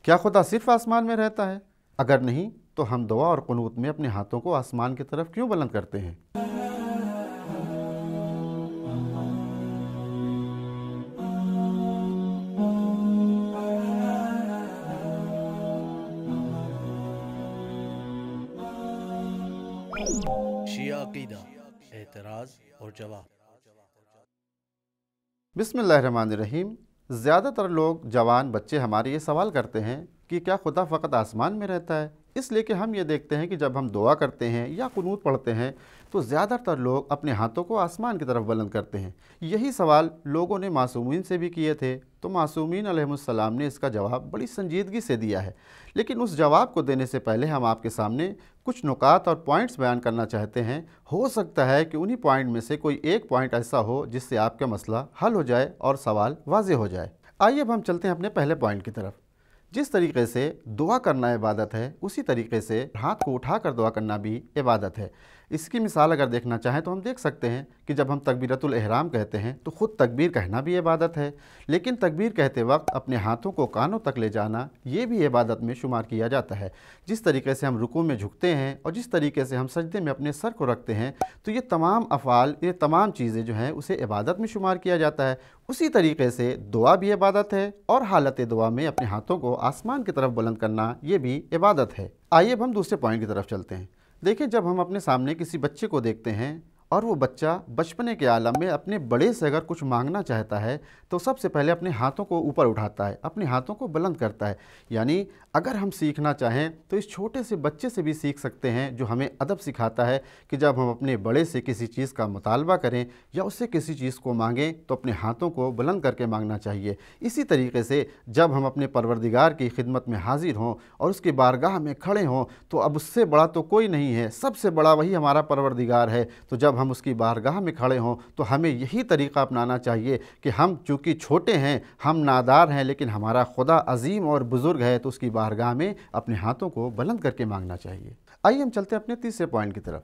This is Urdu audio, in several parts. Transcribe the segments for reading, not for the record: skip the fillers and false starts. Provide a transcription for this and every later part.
کیا خدا صرف آسمان میں رہتا ہے؟ اگر نہیں تو ہم دعا اور قنوت میں اپنے ہاتھوں کو آسمان کی طرف کیوں بلند کرتے ہیں؟ شیعہ عقیدہ، اعتراض اور جواب۔ بسم اللہ الرحمن الرحیم۔ زیادہ تر لوگ جوان بچے ہمارے یہ سوال کرتے ہیں کہ کیا خدا فقط آسمان میں رہتا ہے؟ اس لیے کہ ہم یہ دیکھتے ہیں کہ جب ہم دعا کرتے ہیں یا قنوت پڑھتے ہیں تو زیادہ تر لوگ اپنے ہاتھوں کو آسمان کی طرف بلند کرتے ہیں۔ یہی سوال لوگوں نے معصومین سے بھی کیے تھے، تو معصومین علیہ السلام نے اس کا جواب بڑی سنجیدگی سے دیا ہے۔ لیکن اس جواب کو دینے سے پہلے ہم آپ کے سامنے کچھ نکات اور پوائنٹس بیان کرنا چاہتے ہیں۔ ہو سکتا ہے کہ انہی پوائنٹ میں سے کوئی ایک پوائنٹ ایسا ہو جس سے آپ کا مسئلہ حل ہو جائے اور سوال واضح ہو جائے۔ آئیے اب ہم چلتے ہیں اپنے پہلے پوائنٹ کی طرف۔ جس طریقے سے دعا کرنا عبادت ہے، اسی طریقے سے ہاتھ کو اٹھا کر دعا کرنا بھی عبادت ہے۔ اس کی مثال اگر دیکھنا چاہیں تو ہم دیکھ سکتے ہیں کہ جب ہم تکبیرۃ الاحرام کہتے ہیں تو خود تکبیر کہنا بھی عبادت ہے، لیکن تکبیر کہتے وقت اپنے ہاتھوں کو کانوں تک لے جانا یہ بھی عبادت میں شمار کیا جاتا ہے۔ جس طریقے سے ہم رکوع میں جھکتے ہیں اور جس طریقے سے ہم سجدے میں اپنے سر کو رکھتے ہیں، تو یہ تمام افعال، یہ تمام چیزیں جو ہیں اسے عبادت میں شمار کیا جاتا ہے۔ اسی طریقے سے دعا بھی عبادت ہے، اور حالت دعا میں اپنے ہاتھوں کو آسمان کی طرف بلند کرنا یہ بھی عبادت ہے۔ آئیے اب ہم دوسرے پوائنٹ کی طرف چلتے ہیں۔ دیکھیں، جب ہم اپنے سامنے کسی بچے کو دیکھتے ہیں اور وہ بچہ بچپنے کے عالم میں اپنے بڑے سے اگر کچھ مانگنا چاہتا ہے تو سب سے پہلے اپنے ہاتھوں کو اوپر اٹھاتا ہے، اپنے ہاتھوں کو بلند کرتا ہے۔ یعنی اگر ہم سیکھنا چاہیں تو اس چھوٹے سے بچے سے بھی سیکھ سکتے ہیں، جو ہمیں ادب سکھاتا ہے کہ جب ہم اپنے بڑے سے کسی چیز کا مطالبہ کریں یا اس سے کسی چیز کو مانگیں تو اپنے ہاتھوں کو بلند کر کے مانگنا چاہیے۔ اسی طریقے سے جب ہم اپنے پروردگار کی خدمت میں حاضر ہوں اور اس کی بارگاہ میں کھڑے ہوں تو اب اس سے بڑا تو کوئی نہیں ہے، سب سے بڑا وہی ہمارا پروردگار ہے۔ تو جب ہم اس کی بارگاہ میں کھڑے ہوں تو ہمیں یہی طریقہ اپنانا چاہیے کہ ہم چونکہ چھوٹے ہیں، ہم نادار ہیں، لیکن ہمارا خدا عظیم اور بزرگ ہے، تو اس کی بارگاہ میں اپنے ہاتھوں کو بلند کر کے مانگنا چاہیے۔ آئیے ہم چلتے ہیں اپنے تیسرے پوائنٹ کی طرف۔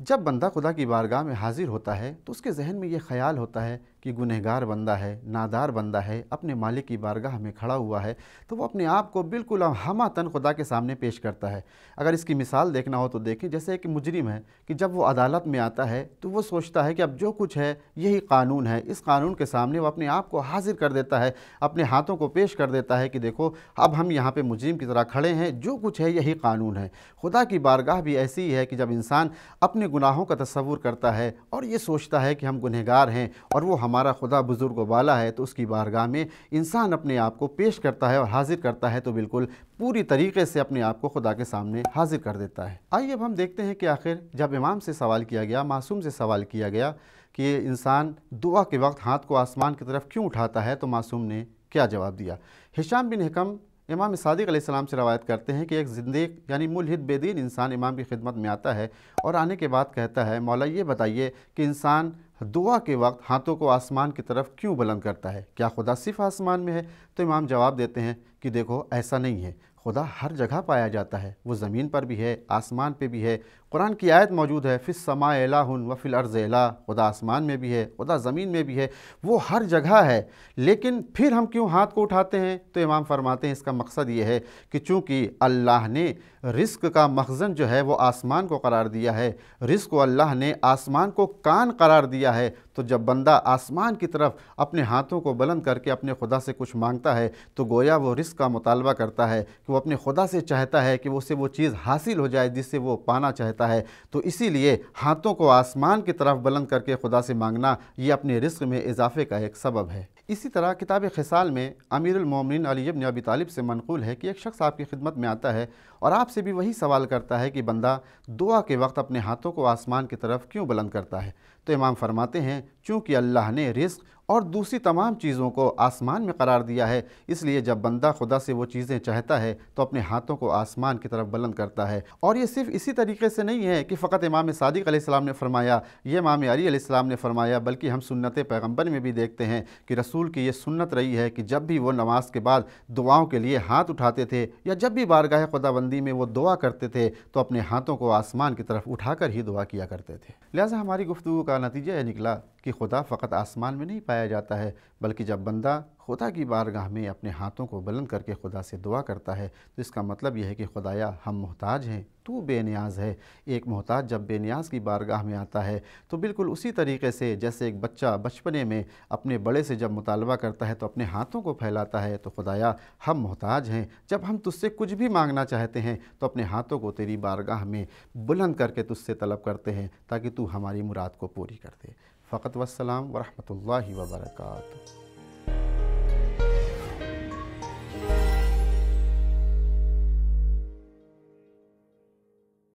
جب بندہ خدا کی بارگاہ میں حاضر ہوتا ہے تو اس کے ذہن میں یہ خیال ہوتا ہے کہ گنہگار بندہ ہے، نادار بندہ ہے، اپنے مالک کی بارگاہ میں کھڑا ہوا ہے، تو وہ اپنے آپ کو بالکل ہمہ خدا کے سامنے پیش کرتا ہے۔ اگر اس کی مثال دیکھنا ہو تو دیکھیں، جیسے ایک مجرم ہے کہ جب وہ عدالت میں آتا ہے تو وہ سوچتا ہے کہ اب جو کچھ ہے یہی قانون ہے، اس قانون کے سامنے وہ اپنے آپ کو حاضر کر دیتا ہے، اپنے ہاتھوں کو پیش کر دیتا ہے کہ دیکھو اب ہم یہاں پہ مجرم کی طرح کھڑے ہیں، جو کچھ ہے یہی قانون ہے۔ خدا کی بارگاہ بھی ایسی ہی ہے کہ جب انسان اپنے گناہوں کا تصور کرتا ہے اور یہ سوچتا ہے کہ ہم گنہگار ہیں اور وہ ہمارا خدا بزرگ و بالا ہے، تو اس کی بارگاہ میں انسان اپنے آپ کو پیش کرتا ہے اور حاضر کرتا ہے، تو بالکل پوری طریقے سے اپنے آپ کو خدا کے سامنے حاضر کر دیتا ہے۔ آئیے اب ہم دیکھتے ہیں کہ آخر جب امام سے سوال کیا گیا، معصوم سے سوال کیا گیا کہ انسان دعا کے وقت ہاتھ کو آسمان کی طرف کیوں اٹھاتا ہے، تو معصوم نے کیا جواب دیا۔ ہشام بن حکم امام صادق علیہ السلام سے روایت کرتے ہیں کہ ایک زندیق یعنی ملحد بے دین انسان امام کی خدمت میں آتا ہے اور آنے کے بعد کہتا ہے، مولا یہ بتائیے کہ انسان دعا کے وقت ہاتھوں کو آسمان کی طرف کیوں بلند کرتا ہے؟ کیا خدا صرف آسمان میں ہے؟ تو امام جواب دیتے ہیں کہ دیکھو ایسا نہیں ہے، خدا ہر جگہ پایا جاتا ہے، وہ زمین پر بھی ہے، آسمان پہ بھی ہے۔ قرآن کی آیت موجود ہے، فی السماء الہ وفی الارض الہ، خدا آسمان میں بھی ہے، خدا زمین میں بھی ہے، وہ ہر جگہ ہے۔ لیکن پھر ہم کیوں ہاتھ کو اٹھاتے ہیں؟ تو امام فرماتے ہیں اس کا مقصد یہ ہے کہ چونکہ اللہ نے رزق کا مخزن جو ہے وہ آسمان کو قرار دیا ہے، رزق کو اللہ نے آسمان کو کان قرار دیا ہے، تو جب بندہ آسمان کی طرف اپنے ہاتھوں کو بلند کر کے اپنے خدا سے کچھ مانگتا ہے تو گویا وہ رزق کا مطالبہ کرتا ہے کہ وہ اپنے خدا سے چاہتا ہے کہ اسے وہ چیز حاصل ہو جائے جس سے وہ پانا چاہتا ہے۔ تو اسی لیے ہاتھوں کو آسمان کی طرف بلند کر کے خدا سے مانگنا یہ اپنے رزق میں اضافے کا ایک سبب ہے۔ اسی طرح کتاب خصال میں امیر المومنین علی بن ابی طالب سے منقول ہے کہ ایک شخص آپ کی خدمت میں آتا ہے اور آپ سے بھی وہی سوال کرتا ہے کہ بندہ دعا کے وقت اپنے ہاتھوں کو آسمان کی طرف کیوں بلند کرتا ہے؟ تو امام فرماتے ہیں چونکہ اللہ نے رزق اور دوسری تمام چیزوں کو آسمان میں قرار دیا ہے، اس لیے جب بندہ خدا سے وہ چیزیں چاہتا ہے تو اپنے ہاتھوں کو آسمان کی طرف بلند کرتا ہے۔ اور یہ صرف اسی طریقے سے نہیں ہے کہ فقط امام صادق علیہ السلام نے فرمایا، یہ امام علی علیہ السلام نے فرمایا، بلکہ ہم سنت پیغمبر میں بھی دیکھتے ہیں کہ رسول کی یہ سنت رہی ہے کہ جب بھی وہ نماز کے بعد دعاؤں کے لیے ہاتھ اٹھاتے تھے یا جب بھی بارگاہ خدا بندی میں وہ دعا کرتے تھے تو اپنے ہاتھوں کو آسمان کی طرف اٹھا کر ہی دعا کیا کرتے تھے۔ لہٰذا ہماری گفتگو کا نتیجہ یہ نکلا کہ خدا فقط آسمان میں نہیں پایا جاتا ہے، بلکہ جب بندہ خدا کی بارگاہ میں اپنے ہاتھوں کو بلند کر کے خدا سے دعا کرتا ہے تو اس کا مطلب یہ ہے کہ خدایا ہم محتاج ہیں، تو بے نیاز ہے۔ ایک محتاج جب بے نیاز کی بارگاہ میں آتا ہے تو بالکل اسی طریقے سے جیسے ایک بچہ بچپنے میں اپنے بڑے سے جب مطالبہ کرتا ہے تو اپنے ہاتھوں کو پھیلاتا ہے، تو خدایا ہم محتاج ہیں، جب ہم تجھ سے کچھ بھی مانگنا چاہتے ہیں تو اپنے ہاتھوں کو تیری بارگاہ میں بلند کر کے تجھ سے طلب کرتے ہیں تاکہ تو ہماری مراد کو پوری کر دے۔ فقط والسلام ورحمۃ اللہ وبرکاتہ۔